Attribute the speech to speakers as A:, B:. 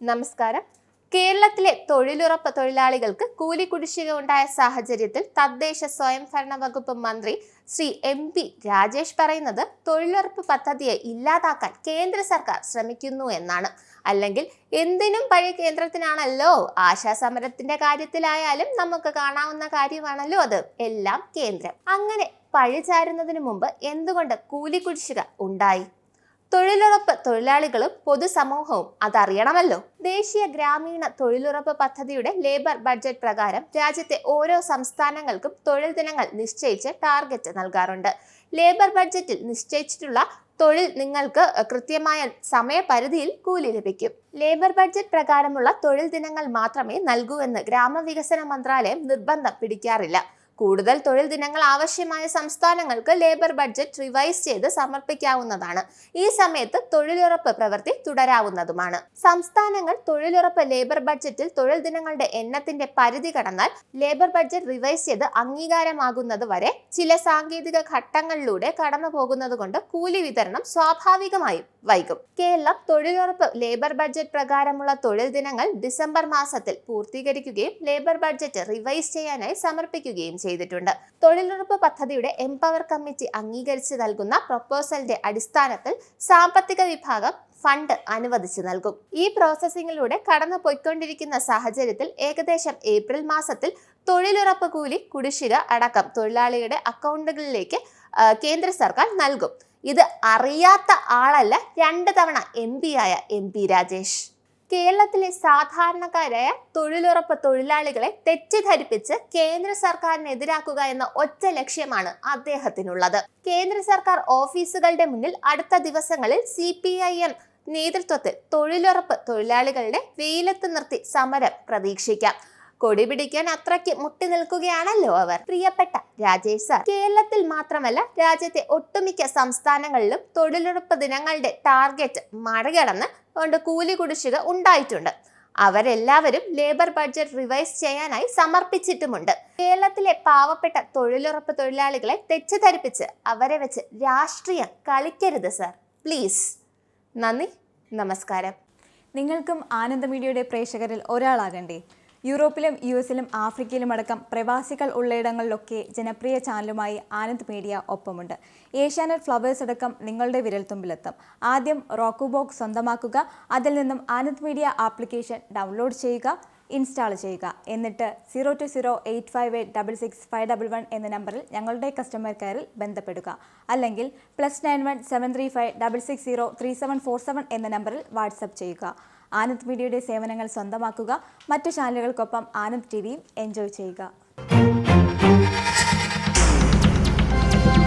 A: നമസ്കാരം. കേരളത്തിലെ തൊഴിലുറപ്പ് തൊഴിലാളികൾക്ക് കൂലി കുടിശ്ശിക ഉണ്ടായ സാഹചര്യത്തിൽ തദ്ദേശ സ്വയംഭരണ വകുപ്പ് മന്ത്രി ശ്രീ MP രാജേഷ് പറയുന്നത് തൊഴിലുറപ്പ് പദ്ധതിയെ ഇല്ലാതാക്കാൻ കേന്ദ്ര സർക്കാർ ശ്രമിക്കുന്നു എന്നാണ്. അല്ലെങ്കിൽ എന്തിനും പഴയ കേന്ദ്രത്തിനാണല്ലോ. ആശാസമരത്തിന്റെ കാര്യത്തിലായാലും നമുക്ക് കാണാവുന്ന കാര്യമാണല്ലോ അത്. എല്ലാം കേന്ദ്രം. അങ്ങനെ പഴിചാരുന്നതിന് മുമ്പ് എന്തുകൊണ്ട് കൂലി കുടിശ്ശിക ഉണ്ടായി? തൊഴിലുറപ്പ് തൊഴിലാളികളും പൊതുസമൂഹവും അതറിയണമല്ലോ. ദേശീയ ഗ്രാമീണ തൊഴിലുറപ്പ് പദ്ധതിയുടെ ലേബർ ബഡ്ജറ്റ് പ്രകാരം രാജ്യത്തെ ഓരോ സംസ്ഥാനങ്ങൾക്കും തൊഴിൽ ദിനങ്ങൾ നിശ്ചയിച്ച് ടാർഗറ്റ് നൽകാറുണ്ട്. ലേബർ ബഡ്ജറ്റിൽ നിശ്ചയിച്ചിട്ടുള്ള തൊഴിൽ നിങ്ങൾക്ക് കൃത്യമായ സമയപരിധിയിൽ കൂലി ലഭിക്കും. ലേബർ ബഡ്ജറ്റ് പ്രകാരമുള്ള തൊഴിൽ ദിനങ്ങൾ മാത്രമേ നൽകൂ എന്ന് ഗ്രാമവികസന മന്ത്രാലയം നിർബന്ധം പിടിക്കാറില്ല. കൂടുതൽ തൊഴിൽ ദിനങ്ങൾ ആവശ്യമായ സംസ്ഥാനങ്ങൾക്ക് ലേബർ ബഡ്ജറ്റ് റിവൈസ് ചെയ്ത് സമർപ്പിക്കാവുന്നതാണ്. ഈ സമയത്ത് തൊഴിലുറപ്പ് പ്രവൃത്തി തുടരാവുന്നതുമാണ്. സംസ്ഥാനങ്ങൾ തൊഴിലുറപ്പ് ലേബർ ബഡ്ജറ്റിൽ തൊഴിൽ ദിനങ്ങളുടെ എണ്ണത്തിന്റെ പരിധി കടന്നാൽ ലേബർ ബഡ്ജറ്റ് റിവൈസ് ചെയ്ത് അംഗീകാരമാകുന്നത് വരെ ചില സാങ്കേതിക ഘട്ടങ്ങളിലൂടെ കടന്നു പോകുന്നത് കൊണ്ട് കൂലി വിതരണം സ്വാഭാവികമായും വൈകും. കേരളം തൊഴിലുറപ്പ് ലേബർ ബഡ്ജറ്റ് പ്രകാരമുള്ള തൊഴിൽ ദിനങ്ങൾ ഡിസംബർ മാസത്തിൽ പൂർത്തീകരിക്കുകയും ലേബർ ബഡ്ജറ്റ് റിവൈസ് ചെയ്യാനായി സമർപ്പിക്കുകയും ചെയ്തിട്ടുണ്ട്. തൊഴിലുറപ്പ് പദ്ധതിയുടെ എംപവർ കമ്മിറ്റി അംഗീകരിച്ച് നൽകുന്ന പ്രൊപ്പോസലിന്റെ അടിസ്ഥാനത്തിൽ സാമ്പത്തിക വിഭാഗം ഫണ്ട് അനുവദിച്ചു നൽകും. ഈ പ്രോസസ്സിംഗിലൂടെ കടന്നു പോയിക്കൊണ്ടിരിക്കുന്ന സാഹചര്യത്തിൽ ഏകദേശം ഏപ്രിൽ മാസത്തിൽ തൊഴിലുറപ്പ് കൂലി കുടിശ്ശിക അടക്കം തൊഴിലാളിയുടെ അക്കൗണ്ടുകളിലേക്ക് കേന്ദ്ര സർക്കാർ നൽകും. ഇത് അറിയാത്ത ആളല്ല 2 തവണ MP ആയ MP രാജേഷ്. കേരളത്തിലെ സാധാരണക്കാരായ തൊഴിലുറപ്പ് തൊഴിലാളികളെ തെറ്റിദ്ധരിപ്പിച്ച് കേന്ദ്ര സർക്കാരിനെതിരാക്കുക എന്ന ഒറ്റ ലക്ഷ്യമാണ് അദ്ദേഹത്തിനുള്ളത്. കേന്ദ്ര സർക്കാർ ഓഫീസുകളുടെ മുന്നിൽ അടുത്ത ദിവസങ്ങളിൽ CPIM നേതൃത്വത്തിൽ തൊഴിലുറപ്പ് തൊഴിലാളികളുടെ വെയിലത്ത് നിർത്തി സമരം പ്രതീക്ഷിക്കാം. കൊടി പിടിക്കാൻ അത്രയ്ക്ക് മുട്ടി നിൽക്കുകയാണല്ലോ അവർ. പ്രിയപ്പെട്ട രാജേഷ് സാർ, കേരളത്തിൽ മാത്രമല്ല രാജ്യത്തെ ഒട്ടുമിക്ക സംസ്ഥാനങ്ങളിലും തൊഴിലുറപ്പ് ദിനങ്ങളുടെ ടാർഗറ്റ് മറികടന്ന് കൊണ്ട് കൂലി കുടിശ്ശിക ഉണ്ടായിട്ടുണ്ട്. അവരെല്ലാവരും ലേബർ ബഡ്ജറ്റ് റിവൈസ് ചെയ്യാനായി സമർപ്പിച്ചിട്ടുമുണ്ട്. കേരളത്തിലെ പാവപ്പെട്ട തൊഴിലുറപ്പ് തൊഴിലാളികളെ തെറ്റിദ്ധരിപ്പിച്ച് അവരെ വെച്ച് രാഷ്ട്രീയം കളിക്കരുത് സർ, പ്ലീസ്. നന്ദി, നമസ്കാരം.
B: നിങ്ങൾക്കും ആനന്ദ മീഡിയയുടെ പ്രേക്ഷകരിൽ ഒരാളാകണ്ടേ? യൂറോപ്പിലും US ലും ആഫ്രിക്കയിലും അടക്കം പ്രവാസികൾ ഉള്ളയിടങ്ങളിലൊക്കെ ജനപ്രിയ ചാനലുമായി ആനന്ദ് മീഡിയ ഒപ്പമുണ്ട്. ഏഷ്യാനെറ്റ് ഫ്ലവേഴ്സ് അടക്കം നിങ്ങളുടെ വിരൽത്തുമ്പിലെത്തും. ആദ്യം റോക്കു ബോക്സ് സ്വന്തമാക്കുക. അതിൽ നിന്നും ആനന്ദ് മീഡിയ ആപ്ലിക്കേഷൻ ഡൗൺലോഡ് ചെയ്യുക, ഇൻസ്റ്റാൾ ചെയ്യുക. എന്നിട്ട് 02085866511 എന്ന നമ്പറിൽ ഞങ്ങളുടെ കസ്റ്റമർ കെയറിൽ ബന്ധപ്പെടുക. അല്ലെങ്കിൽ +91 735 660 3747 എന്ന നമ്പറിൽ വാട്സപ്പ് ചെയ്യുക. ആനന്ദ് മീഡിയയുടെ സേവനങ്ങൾ സ്വന്തമാക്കുക. മറ്റു ചാനലുകൾക്കൊപ്പം ആനന്ദ് TVയും എൻജോയ് ചെയ്യുക.